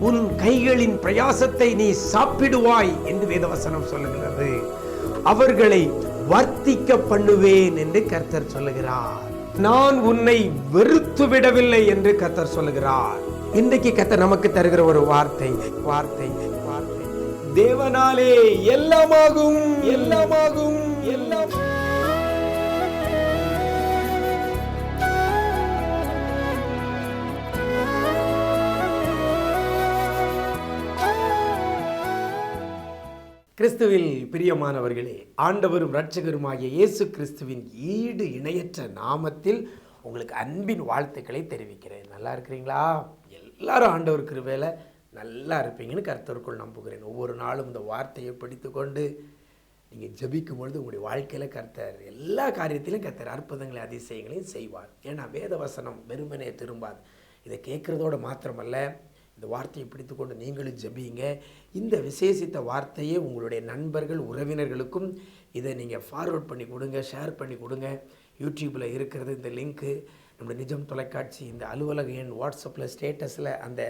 உன் கைகளின் பிரயாசத்தை நீ சாப்பிடுவாய் என்று வேதவசனம் சொல்லுகிறது. அவர்களை வர்த்திக்க பண்ணுவேன் என்று கர்த்தர் சொல்லுகிறார். நான் உன்னை வெறுத்து விடவில்லை என்று கர்த்தர் சொல்லுகிறார். இன்றைக்கு கர்த்தர் நமக்கு தருகிற ஒரு வார்த்தை வார்த்தை வார்த்தை தேவனாலே எல்லாமாகும், எல்லாமாகும், எல்லாம். கிறிஸ்துவில் பிரியமானவர்களே, ஆண்டவரும் இரட்சகருமாகிய இயேசு கிறிஸ்துவின் ஈடு இணையற்ற நாமத்தில் உங்களுக்கு அன்பின் வாழ்த்துக்களை தெரிவிக்கிறேன். நல்லா இருக்கிறீங்களா? எல்லாரும் ஆண்டவர் கிருபையில நல்லா இருப்பீங்கன்னு கர்த்தருக்குள் நம்புகிறேன். ஒவ்வொரு நாளும் இந்த வார்த்தையை படித்து கொண்டு நீங்கள் ஜெபிக்கும் பொழுது உங்களுடைய வாழ்க்கையில் கர்த்தர் எல்லா காரியத்திலும் கர்த்தர் அற்புதங்களை அதிசயங்களையும் செய்வார். ஏன்னா வேதவசனம் வெறுமனே திரும்பாது. இதை கேட்குறதோடு மாத்திரமல்ல, இந்த வார்த்தையை பிடித்து கொண்டு நீங்களும் ஜெபிங்க. இந்த விசேஷித்த வார்த்தையை உங்களுடைய நண்பர்கள் உறவினர்களுக்கும் இதை நீங்கள் ஃபார்வர்ட் பண்ணி கொடுங்க, ஷேர் பண்ணி கொடுங்க. யூடியூப்பில் இருக்கிறது இந்த லிங்க்கு, நம்முடைய நிஜம் தொலைக்காட்சி இந்த அலுவலக எண், வாட்ஸ்அப்பில் ஸ்டேட்டஸில் அந்த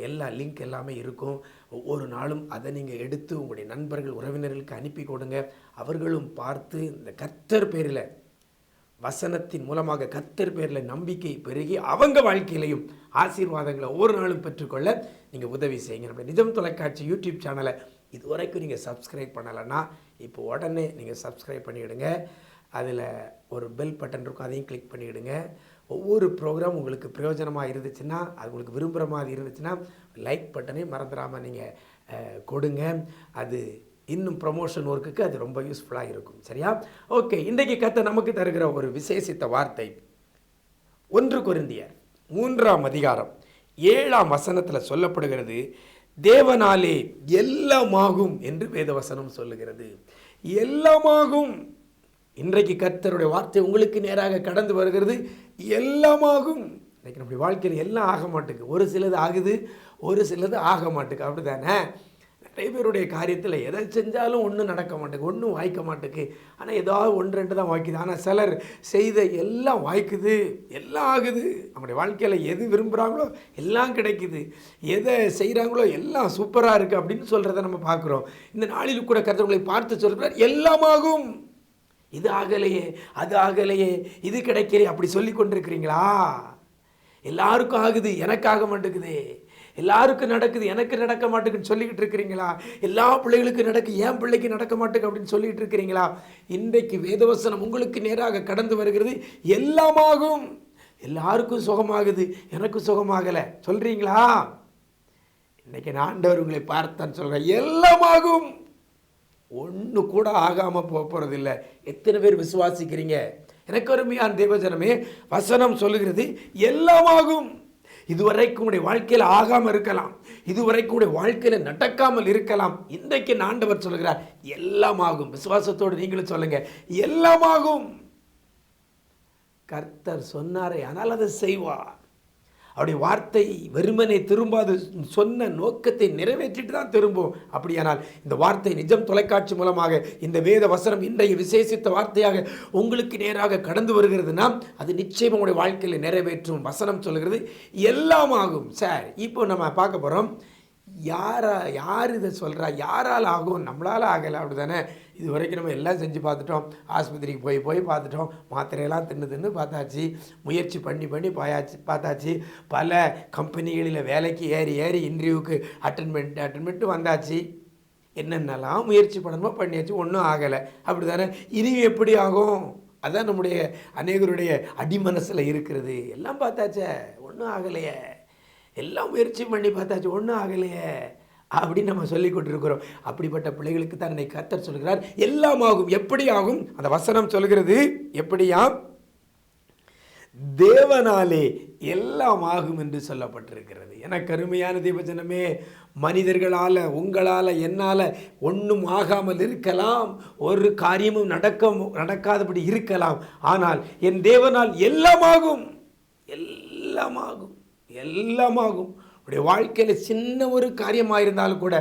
எல்லா லிங்க் எல்லாமே இருக்கும். ஒவ்வொரு நாளும் அதை நீங்கள் எடுத்து உங்களுடைய நண்பர்கள் உறவினர்களுக்கு அனுப்பி கொடுங்க. அவர்களும் பார்த்து இந்த கர்த்தர் பேரில், வசனத்தின் மூலமாக கர்த்தர் பேரில் நம்பிக்கை பெருகி அவங்க வாழ்க்கையிலையும் ஆசீர்வாதங்களை ஒவ்வொரு நாளும் பெற்றுக்கொள்ள நீங்கள் உதவி செய்யுங்க. நம்முடைய நிஜம் தொலைக்காட்சி யூடியூப் சேனலை இதுவரைக்கும் நீங்கள் சப்ஸ்கிரைப் பண்ணலைன்னா இப்போ உடனே நீங்கள் சப்ஸ்கிரைப் பண்ணிவிடுங்க. அதில் ஒரு பெல் பட்டன் இருக்கும், அதையும் கிளிக் பண்ணிவிடுங்க. ஒவ்வொரு ப்ரோக்ராம் உங்களுக்கு பிரயோஜனமாக இருந்துச்சுன்னா, அது உங்களுக்கு விரும்புகிற மாதிரி இருந்துச்சுன்னா லைக் பட்டனையும் மறந்துடாமல் நீங்கள் கொடுங்க. அது இன்னும் ப்ரமோஷன் ஒர்க்குக்கு அது ரொம்ப யூஸ்ஃபுல்லாக இருக்கும். சரியா? ஓகே, இன்றைக்கு கர்த்தர் நமக்கு தருகிற ஒரு விசேஷித்த வார்த்தை 1 கொரிந்தியர் 3ஆம் அதிகாரம் 7ஆம் வசனத்தில் சொல்லப்படுகிறது. தேவனாலே எல்லாமாகும் என்று வேதவசனம் சொல்லுகிறது. எல்லாமாகும். இன்றைக்கு கர்த்தருடைய வார்த்தை உங்களுக்கு நேராக கடந்து வருகிறது. எல்லாமாகும். இன்றைக்கி நம்முடைய வாழ்க்கையில் எல்லாம் ஆக மாட்டுக்கு. ஒரு சிலது ஆகுது, ஒரு சிலது ஆக மாட்டுக்கு. அப்படி தானே? நிறைய பேருடைய காரியத்தில் எதை செஞ்சாலும் ஒன்றும் நடக்க மாட்டேங்குது, ஒன்றும் வாய்க்க மாட்டேங்குது. ஆனால் ஏதாவது 1-2 தான் வாய்க்குது. ஆனால் சிலர் செய்த எல்லாம் வாய்க்குது, எல்லாம் ஆகுது. நம்முடைய வாழ்க்கையில் எது விரும்புகிறாங்களோ எல்லாம் கிடைக்குது, எதை செய்கிறாங்களோ எல்லாம் சூப்பராக இருக்குது அப்படின்னு சொல்கிறத நம்ம பார்க்குறோம். இந்த நாளில் கூட கர்த்தர்களை பார்த்து சொல்கிறார், எல்லாமாகும். இது ஆகலையே, அது ஆகலையே, இது கிடைக்கலையே அப்படி சொல்லி கொண்டிருக்கிறீங்களா? எல்லாருக்கும் ஆகுது, எனக்கு ஆக மாட்டேங்குது. எல்லாருக்கும் நடக்குது, எனக்கு நடக்க மாட்டேங்குன்னு சொல்லிக்கிட்டு இருக்கிறீங்களா? எல்லா பிள்ளைகளுக்கும் நடக்கு, என் பிள்ளைக்கு நடக்க மாட்டேங்க அப்படின்னு சொல்லிட்டு இருக்கிறீங்களா? இன்றைக்கு வேதவசனம் உங்களுக்கு நேராக கடந்து வருகிறது. எல்லாமாகும். எல்லாருக்கும் சுகமாகுது, எனக்கு சுகமாகலை சொல்கிறீங்களா? இன்றைக்கி ஆண்டவர் உங்களை பார்த்தான்னு சொல்கிறேன், எல்லாமாகும். ஒன்று கூட ஆகாமல் போகிறதில்லை. எத்தனை பேர் விசுவாசிக்கிறீங்க? எனக்கு அருமையான தேவஜனமே, வசனம் சொல்லுகிறது எல்லாமாகும். இதுவரைக்கும் உடைய வாழ்க்கையில் ஆகாமல் இருக்கலாம், இதுவரைக்கும் உடைய வாழ்க்கையில் நடக்காமல் இருக்கலாம். இன்றைக்கு ஆண்டவர் சொல்லுகிறார் எல்லாமாகும். விசுவாசத்தோடு நீங்களும் சொல்லுங்க, எல்லாமாகும். கர்த்தர் சொன்னாரே, ஆனால் அதை செய்வார். அவருடைய வார்த்தை வெறுமனே திரும்பாது, சொன்ன நோக்கத்தை நிறைவேற்றிட்டு தான் திரும்பும். அப்படியானால் இந்த வார்த்தை நிஜம் தொலைக்காட்சி மூலமாக இந்த வேத வசனம் இன்றைய விசேஷித்த வார்த்தையாக உங்களுக்கு நேராக கடந்து வருகிறதுனா அது நிச்சயம் உங்களுடைய வாழ்க்கையில் நிறைவேற்றும். வசனம் சொல்லுகிறது எல்லாமாகும். சார், இப்போ நம்ம பார்க்க போகிறோம், யார் இதை சொல்கிறா? யாரால் ஆகும்? நம்மளால் ஆகலை. அப்படி தானே? இது வரைக்கும் நம்ம எல்லாம் செஞ்சு பார்த்துட்டோம். ஆஸ்பத்திரிக்கு போய் பார்த்துட்டோம், மாத்திரையெல்லாம் தின்னு பார்த்தாச்சு, முயற்சி பண்ணி பார்த்தாச்சு. பல கம்பெனிகளில் வேலைக்கு ஏறி இன்டர்வியூக்கு அட்டன்மெண்ட் வந்தாச்சு. என்னென்னலாம் முயற்சி பண்ணணுமோ பண்ணியாச்சு, ஒன்றும் ஆகலை. அப்படி தானே? இனியும் எப்படி ஆகும்? அதுதான் நம்முடைய அநேகருடைய அடிமனசில் இருக்கிறது. எல்லாம் பார்த்தாச்சே, ஒன்றும் ஆகலையே, எல்லாம் முயற்சி பண்ணி பார்த்தாச்சு, ஒன்றும் ஆகலையே அப்படின்னு நம்ம சொல்லி கொண்டிருக்கிறோம். அப்படிப்பட்ட பிள்ளைகளுக்கு தான் இன்னைக்கு கர்த்தர் சொல்கிறார் எல்லாமாகும். எப்படி ஆகும்? அந்த வசனம் சொல்கிறது எப்படியாம்? தேவனாலே எல்லாம் ஆகும் என்று சொல்லப்பட்டிருக்கிறது. எனக்கு அருமையான தேவஜனமே, மனிதர்களால், உங்களால், என்னால் ஒன்றும் ஆகாமல் இருக்கலாம், ஒரு காரியமும் நடக்காதபடி இருக்கலாம். ஆனால் என் தேவனால் எல்லாமாகும், எல்லாமாகும், எல்லாமாகும். உடைய வாழ்க்கையில் சின்ன ஒரு காரியமாக இருந்தாலும் கூட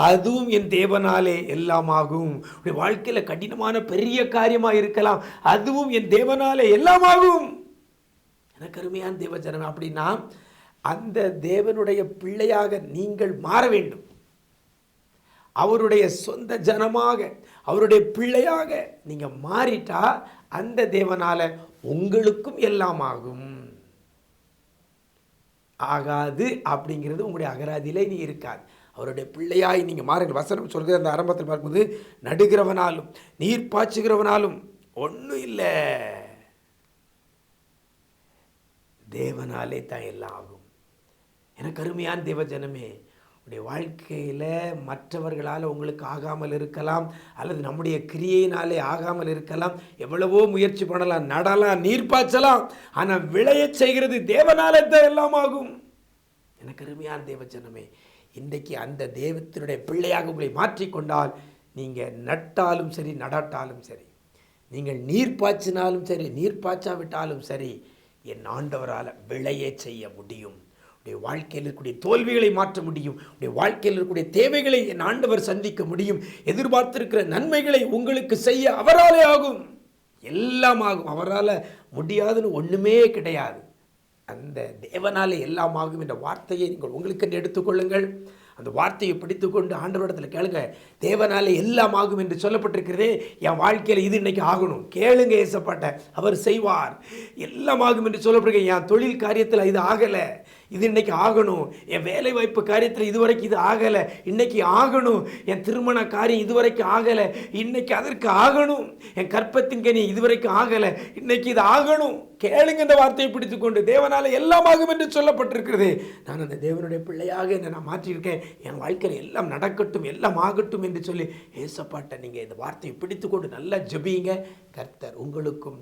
அதுவும் என் தேவனாலே எல்லாமாகும். உடைய வாழ்க்கையில் கடினமான பெரிய காரியமாக இருக்கலாம், அதுவும் என் தேவனாலே எல்லாமாகும். எனக்கு அருமையான தேவஜனம். அப்படின்னா அந்த தேவனுடைய பிள்ளையாக நீங்கள் மாற வேண்டும். அவருடைய சொந்த ஜனமாக, அவருடைய பிள்ளையாக நீங்க மாறிட்டா அந்த தேவனால உங்களுக்கும் எல்லாம் ஆகும். ஆகாது அப்படிங்கிறது உங்களுடைய அகராதியிலே நீ இருக்காது. அவருடைய பிள்ளையாய் நீங்க மாறுங்க. வசனம் சொல்கிறது அந்த ஆரம்பத்தில் பார்க்கும்போது, நடுகிறவனாலும் நீர் பாய்ச்சுகிறவனாலும் ஒன்றும் இல்லை, தேவனாலே தான் எல்லாம் ஆகும். எனக்கு அருமையான தேவ ஜனமே, உடைய வாழ்க்கையில் மற்றவர்களால் உங்களுக்கு ஆகாமல் இருக்கலாம், அல்லது நம்முடைய கிரியையினாலே ஆகாமல் இருக்கலாம். எவ்வளவோ முயற்சி பண்ணலாம், நடலாம், நீர் பாய்ச்சலாம், ஆனால் விளைய செய்கிறது தேவனாலே தான் எல்லாம் ஆகும். எனக்கு அருமையான தேவ ஜனமே, இன்றைக்கு அந்த தெய்வத்தினுடைய பிள்ளையாக உங்களை மாற்றிக்கொண்டால், நீங்கள் நட்டாலும் சரி நடாட்டாலும் சரி, நீங்கள் நீர் பாய்ச்சினாலும் சரி நீர் பாய்ச்சாவிட்டாலும் சரி, என் ஆண்டவரால் விளைய செய்ய முடியும். உடைய வாழ்க்கையில் இருக்கக்கூடிய தோல்விகளை மாற்ற முடியும். உடைய வாழ்க்கையில் இருக்கக்கூடிய தேவைகளை என் ஆண்டவர் சந்திக்க முடியும். எதிர்பார்த்திருக்கிற நன்மைகளை உங்களுக்கு செய்ய அவராலே ஆகும். எல்லாம் ஆகும். அவரால் முடியாதுன்னு ஒன்றுமே கிடையாது. அந்த தேவனாலே எல்லாம் ஆகும் என்ற வார்த்தையை நீங்கள் உங்களுக்கு எடுத்துக்கொள்ளுங்கள். அந்த வார்த்தையை பிடித்துக்கொண்டு ஆண்டவரிடத்தில் கேளுங்க. தேவனாலே எல்லாம் ஆகும் என்று சொல்லப்பட்டிருக்கிறதே, என் வாழ்க்கையில் இது இன்னைக்கு ஆகணும், கேளுங்க ஏசப்பாட்ட, அவர் செய்வார். எல்லாம் ஆகும் என்று சொல்லப்படுகிறது. என் தொழில் காரியத்தில் இது ஆகலை, இது இன்னைக்கு ஆகணும். என் வேலை வாய்ப்பு காரியத்தில் இதுவரைக்கும் இது ஆகலை, இன்னைக்கு ஆகணும். என் திருமண காரியம் இதுவரைக்கும் ஆகலை, இன்னைக்கு அதற்கு ஆகணும். என் கற்பத்தின் கனி இதுவரைக்கும் ஆகலை, இன்னைக்கு இது ஆகணும். கேளுங்க இந்த வார்த்தையை பிடித்துக்கொண்டு. தேவனால எல்லாம் ஆகும் என்று சொல்லப்பட்டிருக்கிறது. நான் அந்த தேவனுடைய பிள்ளையாக என்னை நான் மாற்றியிருக்கேன். என் வாழ்க்கையில் எல்லாம் நடக்கட்டும், எல்லாம் ஆகட்டும் என்று சொல்லி ஏசப்பாட்ட நீங்கள் இந்த வார்த்தையை பிடித்துக்கொண்டு நல்லா ஜெபிங்க. கர்த்தர் உங்களுக்கும்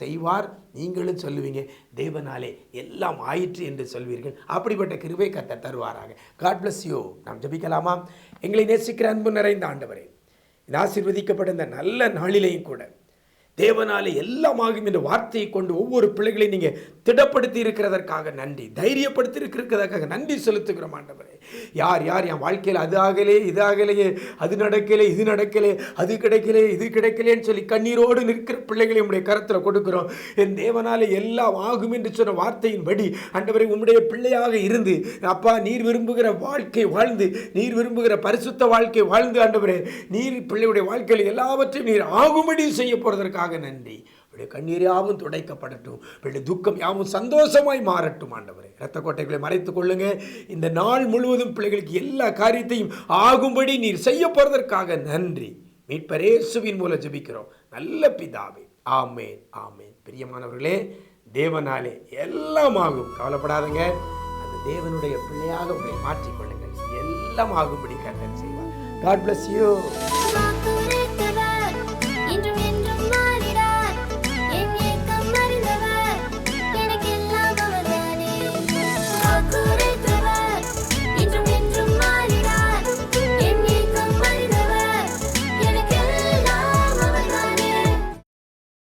செய்வார். நீங்களும் சொல்லுவீங்க, தேவனாலே எல்லாம் ஆயிற்று என்று சொல்வீர்கள். அப்படிப்பட்ட கிருபை கர்த்தர் தருவாராக. God bless you. நாம் ஜெபிக்கலாமா? எங்களை நேசிக்கிற அன்பு நிறைந்த ஆண்டவரே, இந்த ஆசீர்வதிக்கப்பட்ட இந்த நல்ல நாளிலேயும் கூட தேவனாலே எல்லாம் ஆகும் என்ற வார்த்தையை கொண்டு ஒவ்வொரு பிள்ளைகளையும் நீங்கள் திடப்படுத்தி இருக்கிறதற்காக நன்றி, தைரியப்படுத்தி இருக்கிறதற்காக நன்றி செலுத்துகிறோம் ஆண்டவரே. யார் யார் என் வாழ்க்கையில் அது ஆகலே, இது ஆகலையே, அது நடக்கலே, இது நடக்கலே, அது கிடைக்கலே, இது கிடைக்கலேன்னு சொல்லி கண்ணீரோடு நிற்கிற பிள்ளைகளை உங்களுடைய கரத்தில் கொடுக்கிறோம். என் தேவனாலே எல்லாம் ஆகும் என்று சொன்ன வார்த்தையின்படி ஆண்டவரே, உம்முடைய பிள்ளையாக இருந்து அப்பா, நீர் விரும்புகிற வாழ்க்கை வாழ்ந்து, நீர் விரும்புகிற பரிசுத்த வாழ்க்கை வாழ்ந்து ஆண்டவரே, நீர் பிள்ளையுடைய வாழ்க்கையில் எல்லாவற்றையும் நீர் ஆகும்படி செய்ய போறதற்காக நன்றி. கண்ணீர் யாவும் துடைக்கப்படட்டும், துக்கம் யாவும் சந்தோஷமாய் மாறட்டும் ஆண்டவரே. இரத்த கோட்டைகளை மறைத்துக் கொள்ளுங்க. இந்த நாள் முழுவதும் பிள்ளைகளுக்கு எல்லா காரியத்தையும் ஆகும்படி நீர் செய்ய போறதற்காக நன்றி. மீட்பர் இயேசுவின் மூலம் ஜெபிக்கிறோம் நல்ல பிதாவே, ஆமேன் ஆமேன். பிரியமானவர்களே, தேவனாலே எல்லாம் ஆகும், கவலைப்படாதங்க. அந்த தேவனுடைய பிள்ளையாக உங்களை மாற்றிக்கொள்ளுங்கள். எல்லாம் ஆகும்படி கர்த்தர் செய்வார். God bless you.